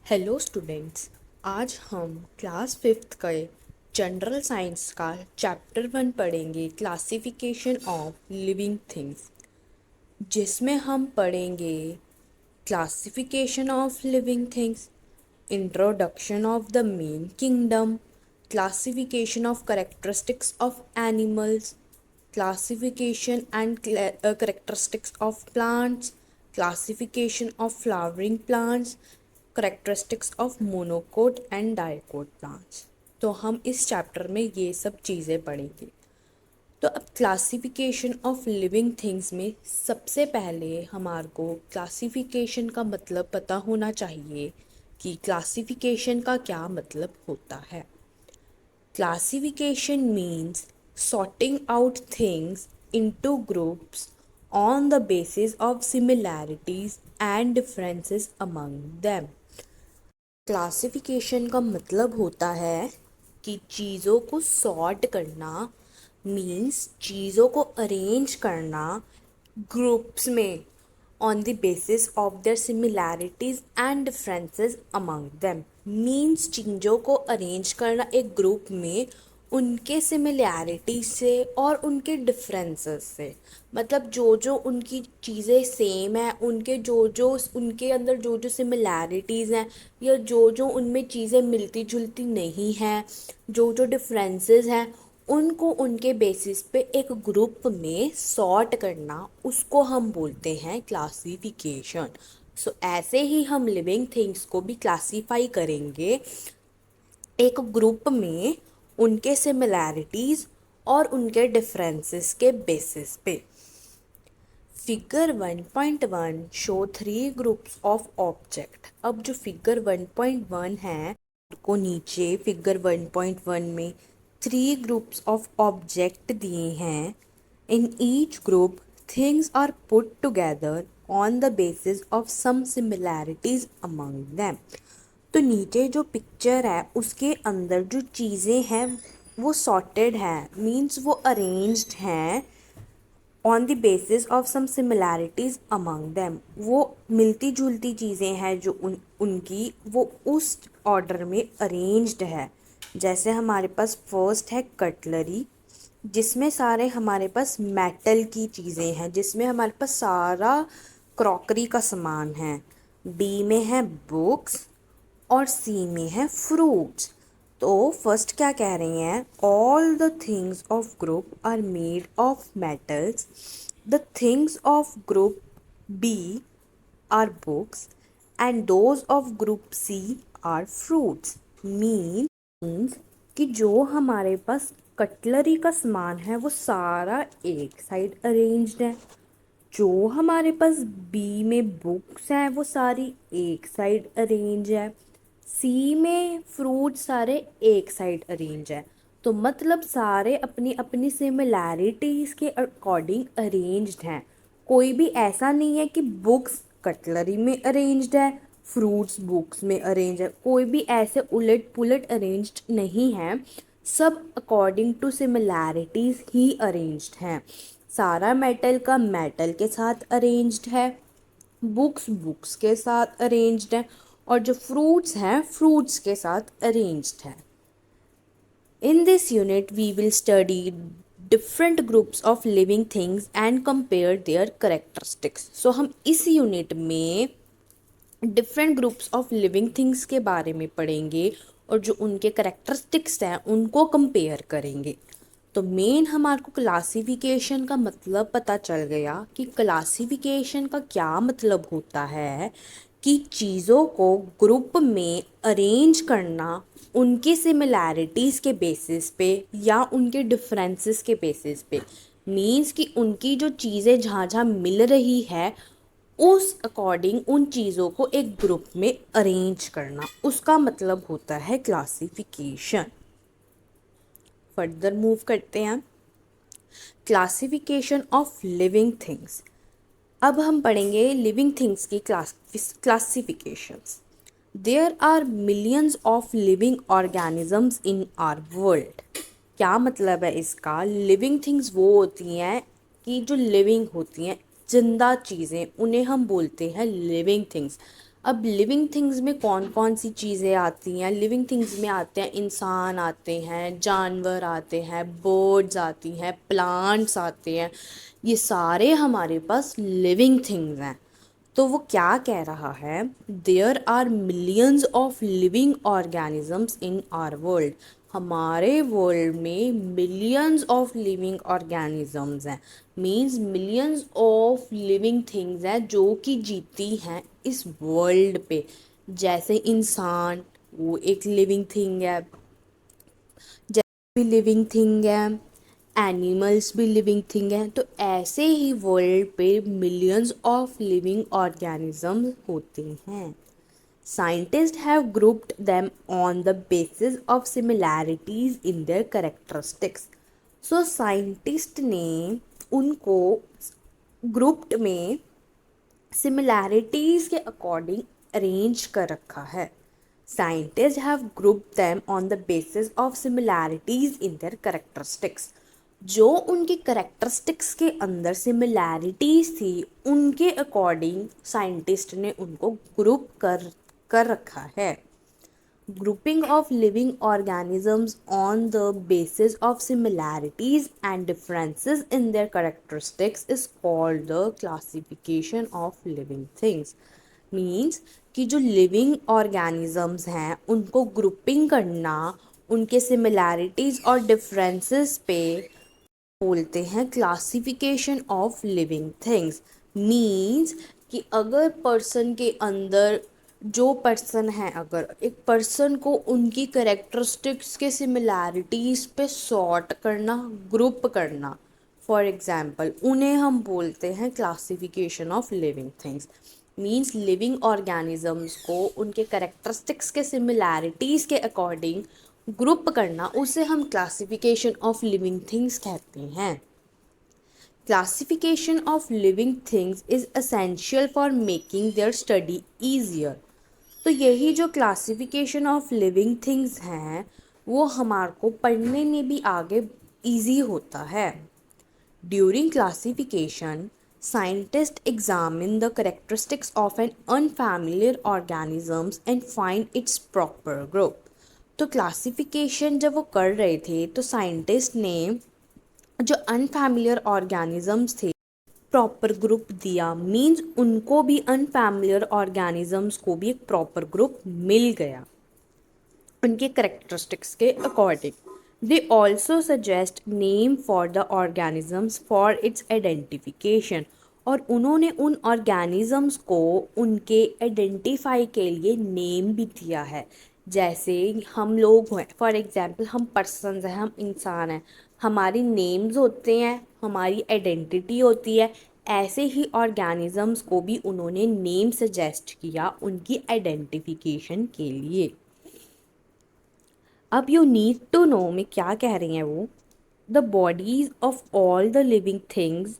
Hello students. आज हम class fifth के जनरल साइंस का चैप्टर 1 पढ़ेंगे, क्लासिफिकेशन ऑफ लिविंग थिंग्स, जिसमें हम पढ़ेंगे classification of living things, introduction of the main kingdom, classification of characteristics of animals, classification and characteristics of plants, classification of flowering plants, characteristics of monocot and dicot plants। तो हम इस chapter में ये सब चीज़ें पढ़ेंगे। तो अब क्लासिफिकेशन ऑफ लिविंग थिंग्स में सबसे पहले हमारे को क्लासिफिकेशन का मतलब पता होना चाहिए कि क्लासिफिकेशन का क्या मतलब होता है। Classification means sorting out things into groups on the basis of similarities and differences among them। Classification का मतलब होता है कि चीज़ों को सॉर्ट करना, मीन्स चीज़ों को अरेंज करना ग्रुप्स में on the basis of their similarities and differences among them। Means चीज़ों को अरेंज करना एक ग्रुप में उनके सिमिलैरिटी से और उनके डिफरेंसेस से, मतलब जो जो उनकी चीज़ें सेम है, उनके जो जो उनके अंदर जो जो सिमिलैरिटीज़ हैं या जो जो उनमें चीज़ें मिलती जुलती नहीं हैं, जो जो डिफरेंसेस हैं, उनको उनके बेसिस पे एक ग्रुप में सॉर्ट करना, उसको हम बोलते हैं क्लासिफिकेशन। सो ऐसे ही हम लिविंग थिंग्स को भी क्लासीफाई करेंगे एक ग्रुप में उनके सिमिलैरिटीज़ और उनके डिफरेंसेस के बेसिस पे। Figure 1.1 show 3 groups of object. अब जो फिगर 1.1 है को नीचे फिगर 1.1 में 3 ग्रुप्स ऑफ ऑब्जेक्ट दिए हैं। In each group things are put together on the basis of some similarities among them. तो नीचे जो पिक्चर है उसके अंदर जो चीज़ें हैं वो सॉर्टेड है, मीन्स वो अरेंज्ड हैं on the basis of some similarities among them. वो मिलती जुलती चीज़ें हैं जो उनकी वो उस ऑर्डर में अरेंज्ड है। जैसे हमारे पास फर्स्ट है कटलरी, जिसमें सारे हमारे पास मेटल की चीज़ें हैं, जिसमें हमारे पास सारा क्रॉकरी का सामान है। बी में है बुक्स और सी में है फ्रूट्स। तो फर्स्ट क्या कह रही हैं, all the things of group are made of metals, the things of group B are books and those of group C are fruits. Means कि जो हमारे पास कटलरी का सामान है वो सारा एक साइड अरेंज्ड है, जो हमारे पास बी में बुक्स हैं वो सारी एक साइड अरेंज है, सी में फ्रूट सारे एक साइड अरेंज है। तो मतलब सारे अपनी अपनी सिमिलैरिटीज़ के अकॉर्डिंग अरेंज्ड हैं। कोई भी ऐसा नहीं है कि बुक्स कटलरी में अरेंज्ड है, फ्रूट्स बुक्स में अरेंज है, कोई भी ऐसे उलट पुलट अरेंज्ड नहीं है। सब अकॉर्डिंग टू सिमिलैरिटीज़ ही अरेंज्ड हैं। सारा मेटल का मेटल के साथ अरेंज्ड है, बुक्स बुक्स के साथ अरेंज्ड है, और जो फ्रूट्स हैं फ्रूट्स के साथ अरेंज्ड है। In this unit, we will study different groups of living things and compare their characteristics। So हम इस यूनिट में different groups of living things के बारे में पढ़ेंगे और जो उनके करेक्टरिस्टिक्स हैं उनको कंपेयर करेंगे। तो मेन हमारे को क्लासिफिकेशन का मतलब पता चल गया कि क्लासिफिकेशन का क्या मतलब होता है कि चीज़ों को ग्रुप में अरेंज करना उनकी सिमिलैरिटीज़ के बेसिस पे या उनके डिफरेंसेस के बेसिस पे। मीन्स कि उनकी जो चीज़ें जहाँ जहाँ मिल रही है उस अकॉर्डिंग उन चीज़ों को एक ग्रुप में अरेंज करना, उसका मतलब होता है क्लासिफिकेशन। फर्दर मूव करते हैं, क्लासिफिकेशन ऑफ लिविंग थिंग्स। अब हम पढ़ेंगे लिविंग थिंग्स की classifications. There are millions of living organisms in our world. क्या मतलब है इसका, लिविंग थिंग्स वो होती हैं कि जो लिविंग होती हैं, जिंदा चीज़ें, उन्हें हम बोलते हैं लिविंग थिंग्स। अब लिविंग थिंग्स में कौन कौन सी चीज़ें आती हैं? लिविंग थिंग्स में आते हैं इंसान, आते हैं जानवर, आते हैं बर्ड्स, आती हैं प्लांट्स, आते हैं, ये सारे हमारे पास लिविंग थिंग्स हैं। तो वो क्या कह रहा है? There are millions of living organisms in our world. हमारे वर्ल्ड में मिलियंस ऑफ लिविंग ऑर्गेनिजम्स हैं, means millions of living things हैं जो कि जीती हैं इस वर्ल्ड पे। जैसे इंसान, वो एक लिविंग थिंग है, भी लिविंग थिंग है, एनिमल्स भी लिविंग थिंग है। तो ऐसे ही वर्ल्ड पे मिलियंस ऑफ लिविंग ऑर्गेनिजम्स होते हैं। Scientists have grouped them on the basis of similarities in their characteristics. So scientist ने उनको ग्रुप्ड में सिमिलैरिटीज़ के अकॉर्डिंग अरेंज कर रखा है। Scientists have grouped them on the basis of similarities in their characteristics. जो उनकी करेक्टरिस्टिक्स के अंदर सिमिलैरिटीज थी, उनके अकॉर्डिंग साइंटिस्ट ने उनको ग्रुप कर कर रखा है। Grouping of living organisms on the basis of similarities and differences in their characteristics is called the classification of living things. Means कि जो living organisms हैं उनको grouping करना उनके similarities और differences पे बोलते हैं classification of living things. Means कि अगर पर्सन के अंदर जो पर्सन है, अगर एक पर्सन को उनकी करेक्टरिस्टिक्स के सिमिलैरिटीज़ पे सॉर्ट करना, ग्रुप करना, फॉर एग्जांपल उन्हें हम बोलते हैं classification of living things. Means living organisms को उनके करेक्टरिस्टिक्स के सिमिलैरिटीज़ के अकॉर्डिंग ग्रुप करना, उसे हम क्लासिफिकेशन ऑफ लिविंग थिंग्स कहते हैं। Classification of living things is essential for making their study easier. तो यही जो क्लासिफिकेशन ऑफ लिविंग थिंग्स हैं वो हमारे को पढ़ने में भी आगे ईजी होता है। During classification scientists examine the characteristics of an unfamiliar organisms and find its proper group. तो क्लासिफिकेशन जब वो कर रहे थे तो साइंटिस्ट ने जो अनफैमिलियर ऑर्गेनिजम्स थे प्रॉपर ग्रुप दिया। मीन्स उनको भी अनफैमिलियर ऑर्गेनिजम्स को भी एक प्रॉपर ग्रुप मिल गया उनके करेक्टरिस्टिक्स के according. They also suggest name for the organisms for its identification. और उन्होंने उन ऑर्गेनिजम्स को उनके आइडेंटिफाई के लिए नेम भी दिया है। जैसे हम लोग हैं, फॉर एग्जांपल हम पर्सन्स हैं, हम इंसान हैं, हमारी नेम्स होते हैं, हमारी आइडेंटिटी होती है। ऐसे ही ऑर्गेनिजम्स को भी उन्होंने नेम सजेस्ट किया उनकी आइडेंटिफिकेशन के लिए। अब यू नीड टू नो में क्या कह रही हैं वो? The bodies of all the living things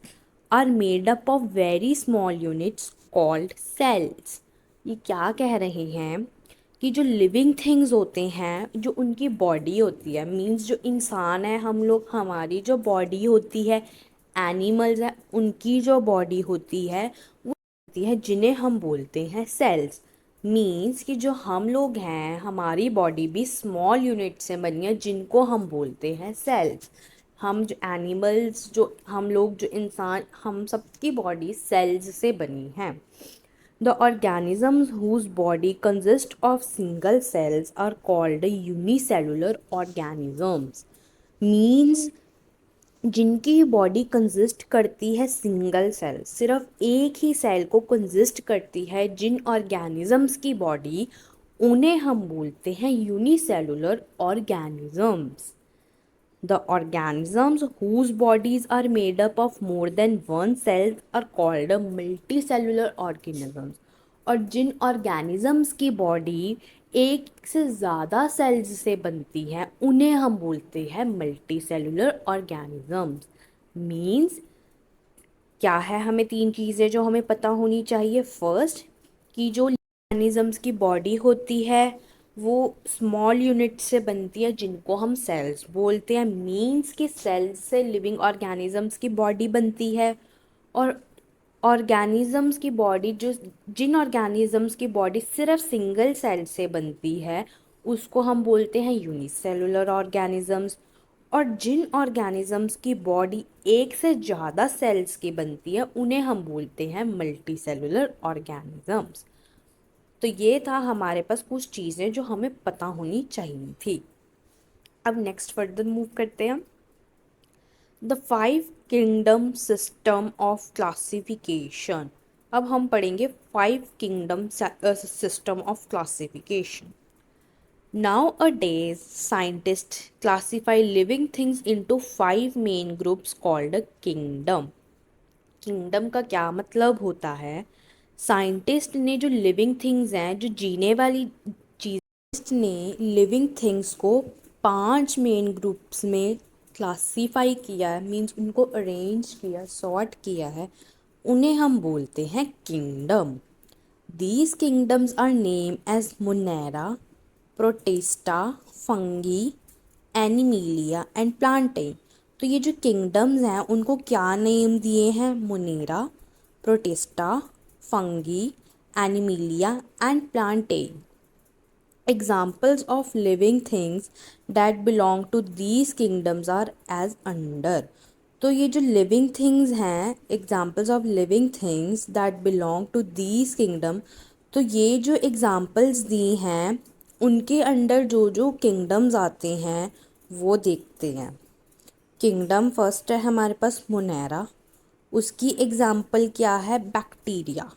are made up of very small units called cells. ये क्या कह रहे हैं कि जो लिविंग थिंग्स होते हैं, जो उनकी बॉडी होती है, मीन्स जो इंसान है हम लोग, हमारी जो बॉडी होती है, एनिमल्स है उनकी जो बॉडी होती है वो होती है जिन्हें हम बोलते हैं सेल्स। मीन्स कि जो हम लोग हैं हमारी बॉडी भी स्मॉल यूनिट से बनी है जिनको हम बोलते हैं सेल्स। हम जो एनिमल्स, जो हम लोग, जो इंसान, हम सबकी बॉडी सेल्स से बनी है। The organisms whose body consists of single cells are called unicellular organisms. Means जिनकी बॉडी कंसिस्ट करती है सिंगल सेल, सिर्फ एक ही सेल को कंसिस्ट करती है जिन ऑर्गेनिजम्स की बॉडी, उन्हें हम बोलते हैं unicellular organisms. The organisms whose bodies are made up of more than one cell are called multicellular organisms. और जिन ऑर्गेनिजम्स की बॉडी एक से ज़्यादा सेल्स से बनती है उन्हें हम बोलते हैं मल्टी सेलुलर ऑर्गेनिजम्स। मीन्स क्या है, हमें तीन चीज़ें जो हमें पता होनी चाहिए। फर्स्ट, कि जो ऑर्गेनिजम्स की बॉडी होती है वो स्मॉल यूनिट से बनती है जिनको हम सेल्स बोलते हैं। मीन्स कि सेल्स से लिविंग ऑर्गेनिजम्स की बॉडी बनती है। और ऑर्गेनिजम्स की बॉडी जो जिन ऑर्गेनिजम्स की बॉडी सिर्फ सिंगल सेल से बनती है उसको हम बोलते हैं यूनिसेलुलर ऑर्गेनिजम्स। और जिन ऑर्गेनिजम्स की बॉडी एक से ज़्यादा सेल्स की बनती है उन्हें हम बोलते हैं मल्टी सेलुलर ऑर्गेनिजम्स। तो ये था हमारे पास कुछ चीज़ें जो हमें पता होनी चाहिए थी। अब नेक्स्ट फर्दर मूव करते हैं। The 5 kingdom system of classification. अब हम पढ़ेंगे 5 kingdom system of classification. Nowadays, scientists classify living things into 5 main groups called a kingdom. Kingdom का क्या मतलब होता है? साइंटिस्ट ने जो लिविंग थिंग्स हैं, जो जीने वाली चीज ने लिविंग थिंग्स को 5 मेन ग्रुप्स में क्लासीफाई किया है, मीन्स उनको अरेंज किया, सॉर्ट किया है, उन्हें हम बोलते हैं kingdom. These kingdoms are named as Monera, Protista, Fungi, Animalia and Plantae। तो ये जो किंगडम्स हैं उनको क्या नेम दिए हैं? Monera, protista, fungi, animalia and Plantae. Examples of living things that belong to these kingdoms are as under। तो ये जो लिविंग थिंग्स हैं, examples of living things that belong to these kingdom, तो ये जो एग्जाम्पल्स दी हैं उनके अंडर जो जो किंगडम्स आते हैं वो देखते हैं। किंगडम फर्स्ट है हमारे पास मोनेरा, उसकी एग्जाम्पल क्या है? बैक्टीरिया।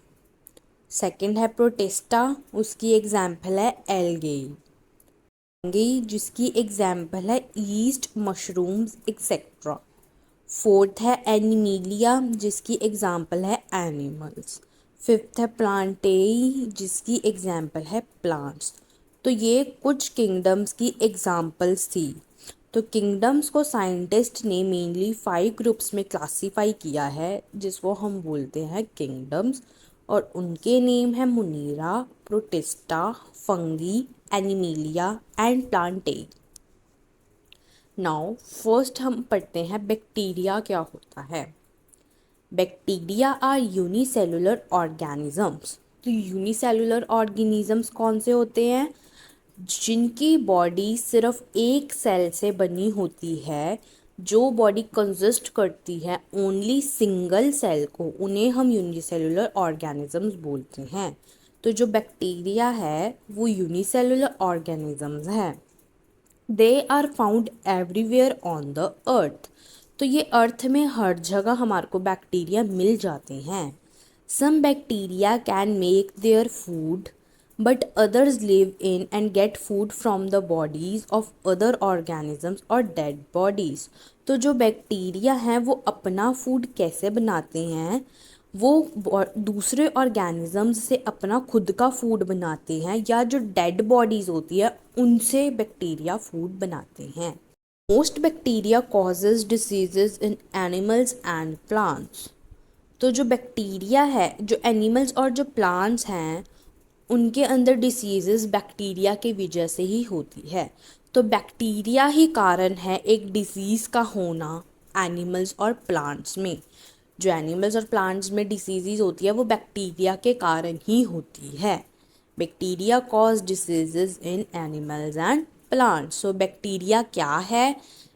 सेकंड है प्रोटिस्टा, उसकी एग्जाम्पल है एल्गेई, जिसकी एग्जाम्पल है ईस्ट, मशरूम्स एक्सेट्रा। फोर्थ है एनिमीलिया, जिसकी एग्जाम्पल है एनिमल्स। फिफ्थ है प्लांटेई, जिसकी एग्जाम्पल है प्लांट्स। तो ये कुछ किंगडम्स की एग्जाम्पल्स थी। तो किंगडम्स को साइंटिस्ट ने मेनली 5 ग्रुप्स में क्लासीफाई किया है जिसको हम बोलते हैं किंगडम्स, और उनके नेम है monera, protista, fungi, animalia and plantae. Now first हम पढ़ते हैं बैक्टीरिया क्या होता है। Bacteria are unicellular organisms. तो यूनिसेलुलर ऑर्गेनिजम्स कौन से होते हैं? जिनकी बॉडी सिर्फ एक सेल से बनी होती है, जो बॉडी कंसिस्ट करती है ओनली सिंगल सेल को, उन्हें हम यूनिसेलुलर ऑर्गेनिजम्स बोलते हैं। तो जो बैक्टीरिया है वो यूनिसेलुलर ऑर्गेनिजम्स है। They are found everywhere on the earth. तो ये अर्थ में हर जगह हमारे को बैक्टीरिया मिल जाते हैं। Some bacteria can make their food but others live in and get food from the bodies of other organisms और डेड बॉडीज। तो जो बैक्टीरिया हैं वो अपना फूड कैसे बनाते हैं? वो दूसरे ऑर्गेनिजम्स से अपना खुद का फूड बनाते हैं, या जो डेड बॉडीज़ होती है उनसे बैक्टीरिया फूड बनाते हैं। Most bacteria causes diseases in animals and plants. तो जो बैक्टीरिया है, जो एनिमल्स और जो प्लांट्स हैं, उनके अंदर डिसीजेस बैक्टीरिया की वजह से ही होती है। तो बैक्टीरिया ही कारण है एक डिसीज़ का होना एनिमल्स और प्लांट्स में। जो एनिमल्स और प्लांट्स में डिसीज़ होती है वो बैक्टीरिया के कारण ही होती है। Bacteria cause diseases in animals and plants. So bacteria क्या है?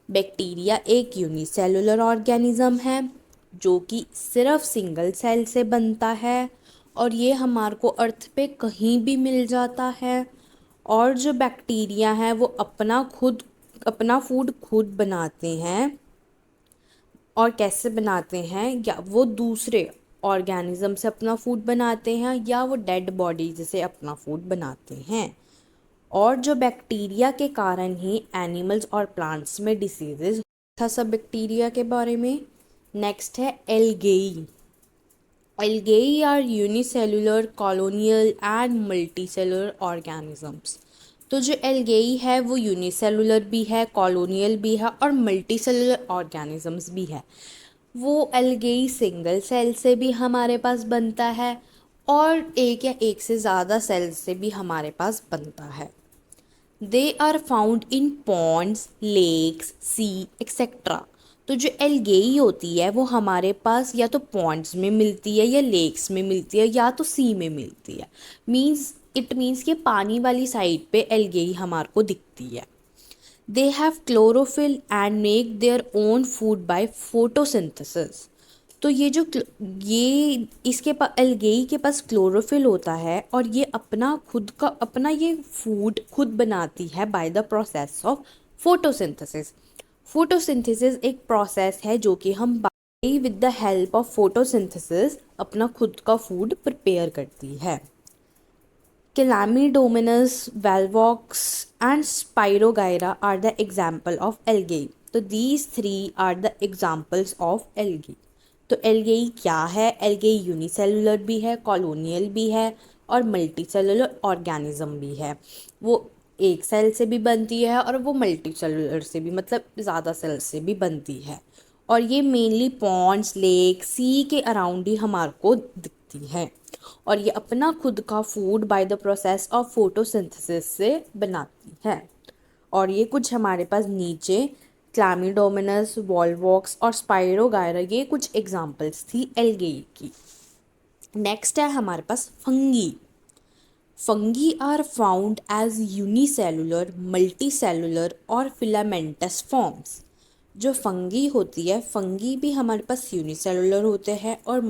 बैक्टीरिया एक यूनिसेलुलर ऑर्गेनिज्म है जो कि सिर्फ सिंगल सेल से बनता है, और ये हमारे को अर्थ पे कहीं भी मिल जाता है। और जो बैक्टीरिया हैं वो अपना फूड खुद बनाते हैं। और कैसे बनाते हैं? या वो दूसरे ऑर्गेनिज्म से अपना फूड बनाते हैं, या वो डेड बॉडीज से अपना फूड बनाते हैं। और जो बैक्टीरिया के कारण ही एनिमल्स और प्लांट्स में डिसीजेज था सब बैक्टीरिया के बारे में। नेक्स्ट है algae. Algae are unicellular, colonial and multicellular organisms. तो जो एल्गेई है वो यूनिसेलुलर भी है, कॉलोनियल भी है और मल्टीसेलुलर ऑर्गेनिजम्स भी है। वो एल्गेई सिंगल सेल से भी हमारे पास बनता है और एक या एक से ज़्यादा सेल से भी हमारे पास बनता है। They are found in ponds, lakes, sea etcetera. तो जो एल्गेई होती है वो हमारे पास या तो पॉन्ड्स में मिलती है या लेक्स में मिलती है या तो सी में मिलती है। इट मीन्स कि पानी वाली साइड पे एल्गेई हमारे को दिखती है। They have chlorophyll and make their own food by photosynthesis. तो ये इसके पास एल्गेई के पास क्लोरोफिल होता है और ये अपना खुद का अपना ये फूड खुद बनाती है by the process of photosynthesis. Photosynthesis एक प्रोसेस है जो कि हम by with the help of photosynthesis अपना खुद का फूड प्रिपेयर करती है। Chlamydomonas, Valvox, and Spirogyra are the example of algae. तो these three are the examples of algae. तो algae क्या है? algae यूनिसेलुलर भी है, कॉलोनियल भी है और मल्टी सेलुलर ऑर्गेनिज्म भी है। वो एक सेल से भी बनती है और वो मल्टी सेलुलर से भी, मतलब ज़्यादा सेल से भी बनती है। और ये मेनली पॉन्ड्स, लेक, सी के अराउंड ही हमारे को दिखती है और ये अपना खुद का food by the process of photosynthesis से बनाती है। और ये कुछ हमारे पास नीचे क्लैमिडोमोनास, वॉल्वॉक्स और स्पाइरोगायरा, ये कुछ एग्जांपल्स थी एल्गेई की। नेक्स्ट है हमारे पास fungi. Fungi are found as unicellular, multicellular और फिलामेंटस फॉर्म्स। जो फंगी होती है, फंगी भी हमारे पास यूनिसेलुलर होते हैं और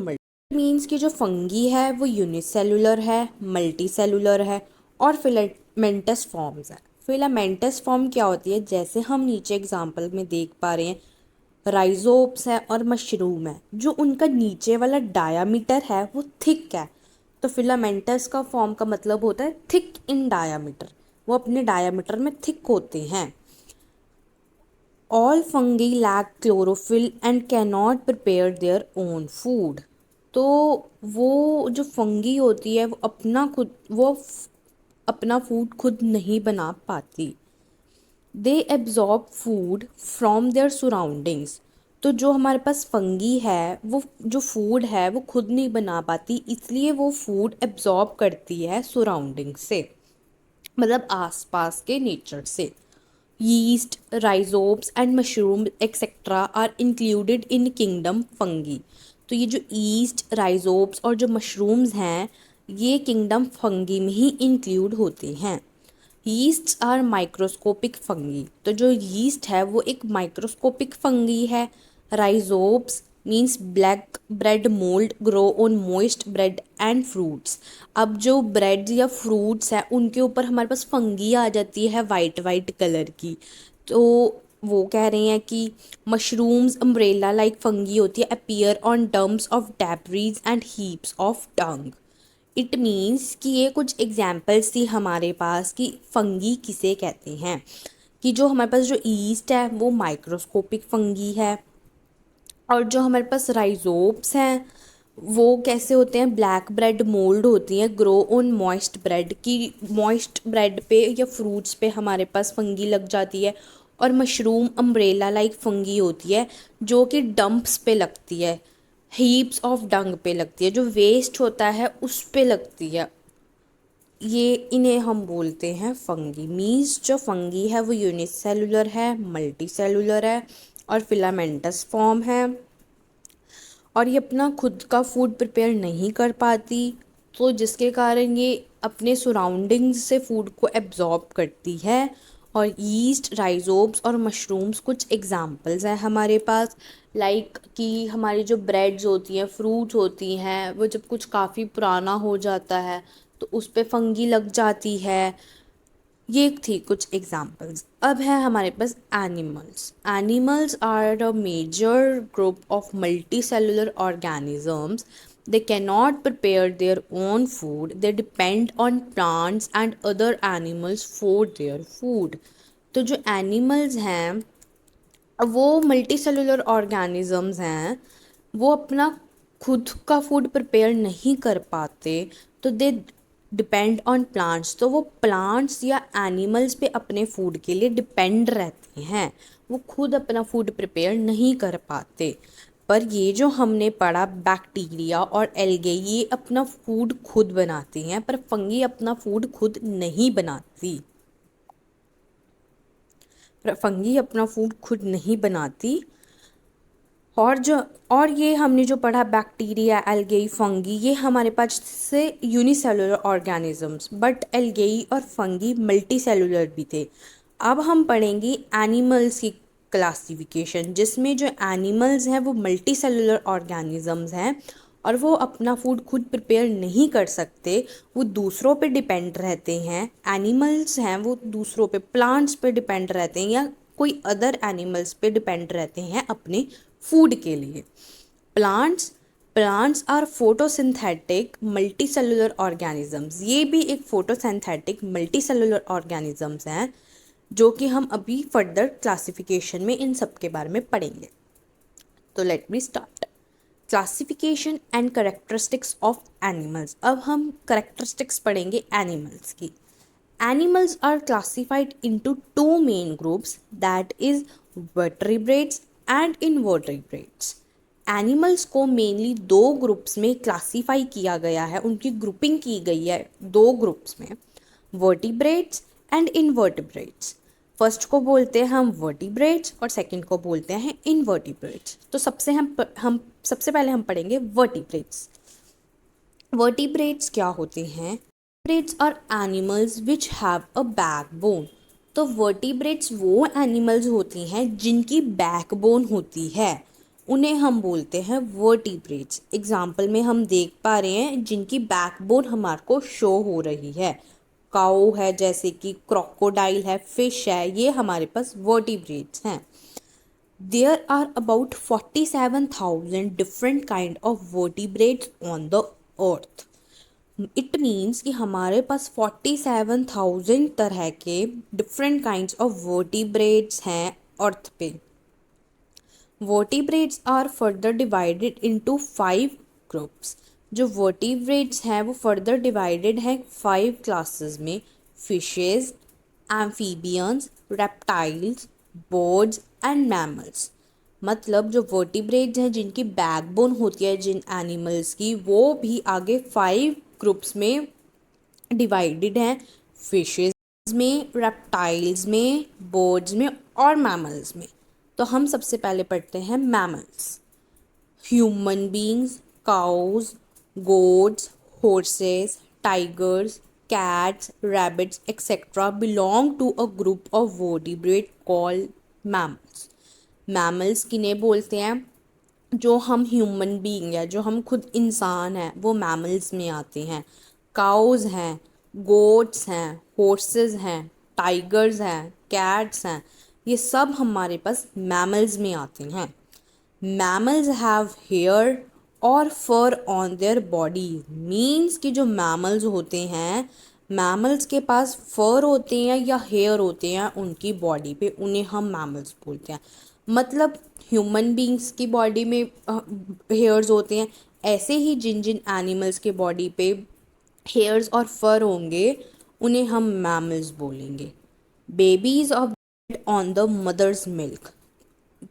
मीन्स कि जो फंगी है वो यूनिसेलुलर है, मल्टी सेलुलर है और फिलामेंटस फॉर्म्स है। फिलामेंटस फॉर्म क्या होती है? जैसे हम नीचे एग्जांपल में देख पा रहे हैं, राइजोप्स है और मशरूम है, जो उनका नीचे वाला डायामीटर है वो थिक है। तो फिलामेंटस का फॉर्म का मतलब होता है थिक इन डायामीटर, वो अपने डायामीटर में थिक होते हैं। All fungi lack chlorophyll and can not prepare their own food. तो वो जो फंगी होती है वो अपना फूड खुद नहीं बना पाती। They absorb food from there surroundings. तो जो हमारे पास फंगी है वो जो फूड है वो खुद नहीं बना पाती, इसलिए वो फूड एब्जॉर्ब करती है सराउंडिंग से, मतलब आसपास के नेचर से। Yeast, rhizomes and mushrooms etc. are included in kingdom fungi। तो ये जो ईस्ट, राइजोप्स और जो मशरूम्स हैं ये किंगडम फंगी में ही इंक्लूड होते हैं। Yeasts are microscopic fungi. तो जो यीस्ट है वो एक माइक्रोस्कोपिक फंगी है। Rhizopus means black bread mould grow on moist bread and fruits. अब जो ब्रेड या फ्रूट्स है उनके ऊपर हमारे पास फंगी आ जाती है वाइट वाइट कलर की। तो वो कह रहे हैं कि मशरूम्स अम्ब्रेला लाइक फंगी होती है, appear on dumps of debris and heaps of dung. It means कि ये कुछ एग्जाम्पल्स थी हमारे पास कि फंगी किसे कहते हैं। कि जो हमारे पास जो ईस्ट है वो माइक्रोस्कोपिक फंगी है और जो हमारे पास राइजोप्स हैं वो कैसे होते हैं? ब्लैक ब्रेड मोल्ड होती हैं, ग्रो ऑन मॉइस्ट ब्रेड की मॉइस्ट ब्रेड पे या फ्रूट्स पे हमारे पास फंगी लग जाती है। और मशरूम अम्ब्रेला लाइक फंगी होती है जो कि डंप्स पे लगती है, हीप्स ऑफ डंग पे लगती है, जो वेस्ट होता है उस पे लगती है। ये इन्हें हम बोलते हैं फंगी। मीन्स जो फंगी है वो यूनिसेलुलर है, मल्टी सेलुलर है और फिलामेंटस फॉर्म है और ये अपना खुद का फूड प्रिपेयर नहीं कर पाती, तो जिसके कारण ये अपने सराउंडिंग्स से फूड को एब्जॉर्ब करती है। और ईस्ट, राइजोब्स और मशरूम्स कुछ एग्जांपल्स हैं हमारे पास। लाइक कि हमारी जो ब्रेड्स होती हैं, फ्रूट्स होती हैं, वो जब कुछ काफ़ी पुराना हो जाता है तो उस पे फंगी लग जाती है। ये थी कुछ एग्जाम्पल्स। अब है हमारे पास animals. Animals are a major group of multi cellular organisms. They can not prepare their own food, they depend on plants and other animals for their food. तो जो एनिमल्स हैं वो मल्टी सेलुलर ऑर्गेनिजम्स हैं, वो अपना खुद का food prepare नहीं कर पाते, तो दे डिपेंड ऑन प्लांट्स। तो वो प्लांट्स या एनिमल्स पे अपने फूड के लिए डिपेंड रहते हैं, वो खुद अपना फूड प्रिपेयर नहीं कर पाते। पर ये जो हमने पढ़ा बैक्टीरिया और एल्गे, ये अपना फूड खुद बनाती हैं, पर फंगी अपना फूड खुद नहीं बनाती। फंगी अपना फूड खुद नहीं बनाती। और ये हमने जो पढ़ा बैक्टीरिया, एल्गेई, फंगी, ये हमारे पास से यूनिसेलुलर ऑर्गेनिजम्स, बट एल्गेई और फंगी मल्टी सेलुलर भी थे। अब हम पढ़ेंगे एनिमल्स की क्लासिफिकेशन, जिसमें जो एनिमल्स हैं वो मल्टी सेलुलर ऑर्गेनिजम्स हैं और वो अपना फूड खुद प्रिपेयर नहीं कर सकते, वो दूसरों पे डिपेंड रहते हैं। एनिमल्स हैं वो दूसरों पे, प्लांट्स पे डिपेंड रहते हैं या कोई अदर एनिमल्स पे डिपेंड रहते हैं अपने फूड के लिए। Plants plants are photosynthetic multicellular organisms, ये भी एक फोटोसिंथेटिक मल्टीसेलुलर ऑर्गेनिजम्स हैं, जो कि हम अभी फर्दर क्लासिफिकेशन में इन सब के बारे में पढ़ेंगे। तो let me start classification and characteristics of animals. अब हम करेक्टरिस्टिक्स पढ़ेंगे एनिमल्स की। Animals are classified into two main groups, that is vertebrates and invertebrates. Animals को मेनली दो ग्रुप्स में क्लासीफाई किया गया है, उनकी ग्रुपिंग की गई है दो ग्रुप्स में, वर्टिब्रेट्स एंड इनवर्टिब्रेट्स। फर्स्ट को बोलते हैं हम वर्टिब्रेट्स और सेकंड को बोलते हैं इनवर्टिब्रेट्स। तो सबसे पहले हम पढ़ेंगे वर्टिब्रेट्स। वर्टिब्रेट्स क्या होते हैं? Vertebrates are animals which have a backbone. तो वर्टिब्रेट्स वो एनिमल्स होती हैं जिनकी बैकबोन होती है, उन्हें हम बोलते हैं वर्टिब्रेट्स। एग्जाम्पल में हम देख पा रहे हैं जिनकी बैकबोन हमारे को शो हो रही है, काऊ है, जैसे कि क्रोकोडाइल है, फिश है, ये हमारे पास वर्टिब्रेट्स हैं। There are about 47,000 different kind of vertebrates on the earth. It means कि हमारे पास 47,000 तरह के डिफरेंट काइंड्स ऑफ वर्टिब्रेट्स हैं अर्थ पे। Vertebrates are further divided into 5 groups. जो वर्टिब्रेट्स हैं वो फर्दर डिवाइडेड है 5 क्लासेस में: fishes, amphibians, reptiles, birds and mammals. मतलब जो वर्टिब्रेट्स हैं जिनकी बैकबोन होती है जिन एनिमल्स की, वो भी आगे 5 ग्रुप्स में डिवाइडेड हैं: फिशेज में, रेप्टाइल्स में, बर्ड्स में और मैमल्स में। तो हम सबसे पहले पढ़ते हैं mammals. Human beings, cows, goats, horses, tigers, cats, rabbits etcetera belong to a group of vertebrate called mammals. Mammals किन्हें बोलते हैं? जो हम ह्यूमन बीइंग है, जो हम खुद इंसान हैं, वो मैमल्स में आते हैं। काउज हैं, गोट्स हैं, हॉर्सेस हैं, टाइगर्स हैं, कैट्स हैं, ये सब हमारे पास मैमल्स में आते हैं। मैमल्स हैव हेयर और fur on their body. Means कि जो मैमल्स होते हैं, मैमल्स के पास फर होते हैं या हेयर होते हैं उनकी बॉडी पे, उन्हें हम मैमल्स बोलते हैं। मतलब ह्यूमन बींग्स की बॉडी में हेयर्स होते हैं, ऐसे ही जिन जिन एनिमल्स के बॉडी पे हेयर्स और फर होंगे उन्हें हम मैमल्स बोलेंगे। Babies of on the mother's milk.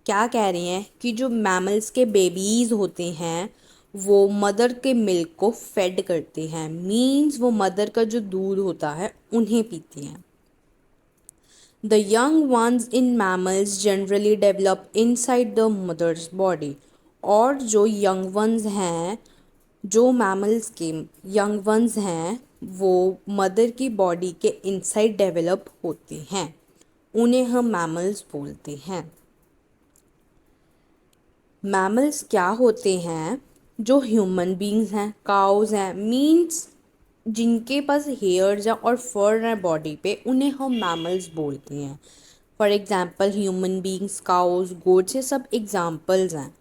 क्या कह रहे हैं कि जो मैमल्स के बेबीज़ होते हैं वो मदर के मिल्क को फेड करते हैं। मीन्स वो मदर का जो दूध होता है उन्हें पीते हैं। The young ones in mammals generally develop inside the mother's body. और जो यंग वंस हैं, जो मैमल्स के यंग वंस हैं, वो मदर की बॉडी के इनसाइड डेवलप होते हैं, उन्हें हम मैमल्स बोलते हैं। मैमल्स क्या होते हैं? जो ह्यूमन बींग्स हैं, काउज हैं, मीन्स जिनके पास हेयर्स हैं और फर हैं बॉडी पे, उन्हें हम मैमल्स बोलते हैं। For example human beings, cows, goats, ये सब एग्जांपल्स हैं।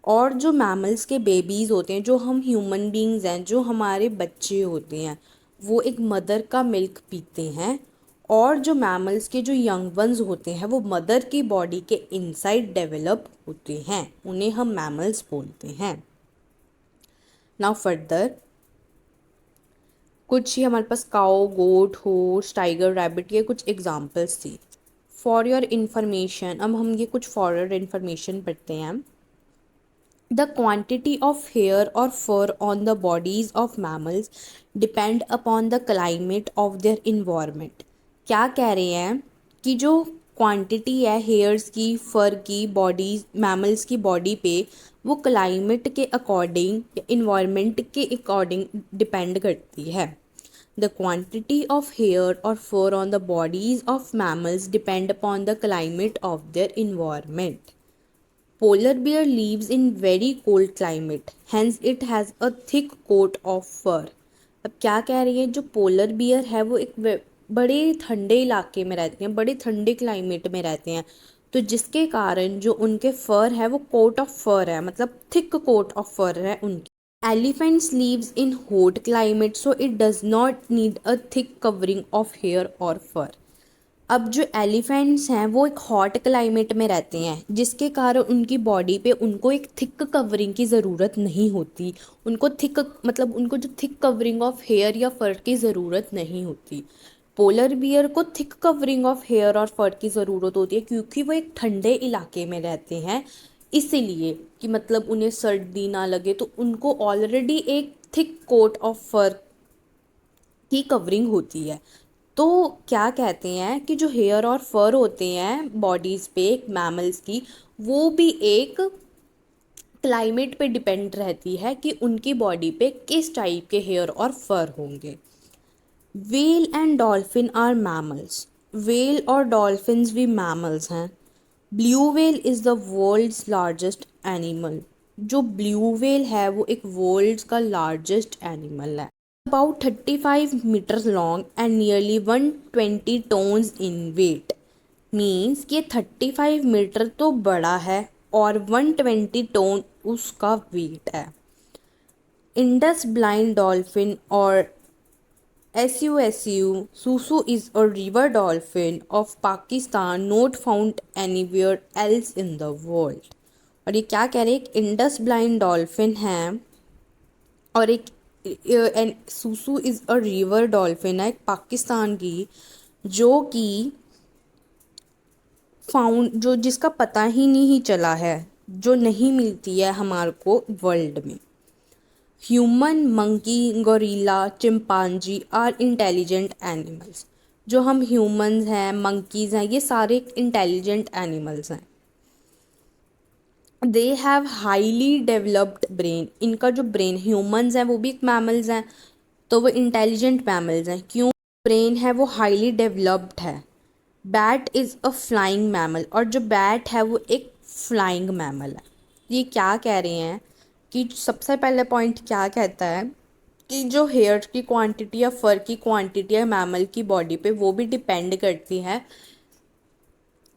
और जो मैमल्स के बेबीज़ होते हैं, जो हम ह्यूमन बींग्स हैं, जो हमारे बच्चे होते हैं, वो एक मदर का मिल्क पीते हैं। और जो मैमल्स के जो यंग वंस होते हैं वो मदर की बॉडी के इनसाइड डेवलप होते हैं, उन्हें हम मैमल्स बोलते हैं। नाउ फर्दर कुछ ही हमारे पास काऊ, गोट, हॉर्स, टाइगर, रैबिट, ये कुछ एग्जांपल्स थी। फॉर योर इन्फॉर्मेशन, अब हम ये कुछ फॉर योर इन्फॉर्मेशन पढ़ते हैं। The quantity of hair or fur on the bodies of mammals depend upon the climate of their environment. क्या कह रहे हैं कि जो क्वांटिटी है हेयर्स की, फर की, बॉडी मैमल्स की बॉडी पे, वो क्लाइमेट के अकॉर्डिंग या इन्वायरमेंट के अकॉर्डिंग डिपेंड करती है। द क्वांटिटी ऑफ हेयर और fur on the bodies of mammals depend upon the climate of their environment. Polar bear lives in very cold climate, hence it has a thick coat of fur. अब क्या कह रही है, जो polar bear है वो एक बड़े ठंडे इलाके में रहते हैं, बड़े ठंडे क्लाइमेट में रहते हैं, तो जिसके कारण जो उनके फर है वो कोट ऑफ फर है, मतलब थिक कोट ऑफ फर है उनकी। Elephants lives in hot climate, so it does not need a thick covering of hair or fur. अब जो एलिफेंट्स हैं वो एक हॉट क्लाइमेट में रहते हैं, जिसके कारण उनकी बॉडी पे उनको एक थिक कवरिंग की ज़रूरत नहीं होती। उनको थिक मतलब उनको जो थिक कवरिंग ऑफ हेयर या फर की ज़रूरत नहीं होती। पोलर बियर को थिक कवरिंग ऑफ हेयर और फर की ज़रूरत होती है, क्योंकि वो एक ठंडे इलाके में रहते हैं, इसीलिए कि मतलब उन्हें सर्दी ना लगे, तो उनको ऑलरेडी एक थिक कोट ऑफ फर की कवरिंग होती है। तो क्या कहते हैं कि जो हेयर और फर होते हैं बॉडीज़ पे एक मैमल्स की, वो भी एक क्लाइमेट पे डिपेंड रहती है कि उनकी बॉडी पे किस टाइप के हेयर और फर होंगे। Whale and dolphin are mammals. Whale और डॉल्फिन्स भी मैमल्स हैं। Blue whale is the world's largest animal. जो ब्लू व्हेल है वो एक वर्ल्ड्स का लार्जेस्ट एनिमल है। About 35 meters long and nearly 120 tons in weight. Means कि 35 मीटर तो बड़ा है और 120 टन उसका वेट है। इंडस ब्लाइंड डॉल्फिन और Susu is a river dolphin of Pakistan not found anywhere else in the world. और ये क्या कह रहे हैं, एक इंडस ब्लाइंड डॉल्फिन है और एक सुसु इज़ अ रिवर डॉल्फिन है एक पाकिस्तान की, जो कि जो जिसका पता ही नहीं चला है, जो नहीं मिलती है हमारे को वर्ल्ड में। Human, monkey, gorilla, chimpanzee are intelligent animals. जो हम ह्यूमंस हैं, मंकीज़ हैं, ये सारे इंटेलिजेंट एनिमल्स हैं। They have highly developed brain. इनका जो ब्रेन, ह्यूमंस हैं वो भी एक मैमल्स हैं, तो वो इंटेलिजेंट मैमल्स हैं, क्यों? ब्रेन है वो हाईली डेवलप्ड है। Bat is a flying mammal. और जो बैट है वो एक फ्लाइंग मैमल है। ये क्या कह रहे हैं कि सबसे पहले पॉइंट क्या कहता है कि जो हेयर की क्वांटिटी या फर की क्वांटिटी है मैमल की बॉडी पे, वो भी डिपेंड करती है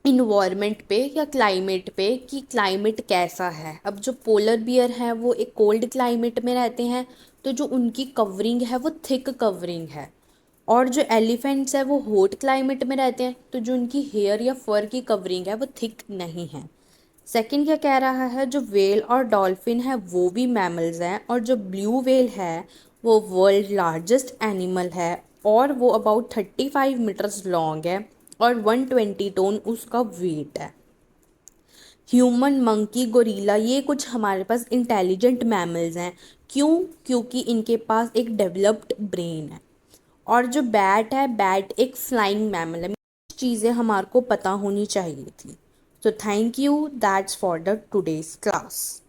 इन्वायरमेंट पे या क्लाइमेट पे, कि क्लाइमेट कैसा है। अब जो पोलर बियर है वो एक कोल्ड क्लाइमेट में रहते हैं, तो जो उनकी कवरिंग है वो थिक कवरिंग है। और जो एलिफेंट्स है वो हॉट क्लाइमेट में रहते हैं, तो जो उनकी हेयर या फर की कवरिंग है वो थिक नहीं है। सेकंड क्या कह रहा है, जो वेल और डॉल्फिन है वो भी मैमल्स हैं, और जो ब्लू वेल है वो वर्ल्ड लार्जेस्ट एनिमल है, और वो अबाउट 35 मीटर्स लॉन्ग है और 120 टन उसका वेट है। ह्यूमन, मंकी, गोरिल्ला, ये कुछ हमारे पास इंटेलिजेंट मैमल्स हैं, क्यों? क्योंकि इनके पास एक डेवलप्ड ब्रेन है। और जो बैट है, बैट एक फ्लाइंग मैमल है। चीज़ें हमारे को पता होनी चाहिए थी। So thank you. That's for the today's class.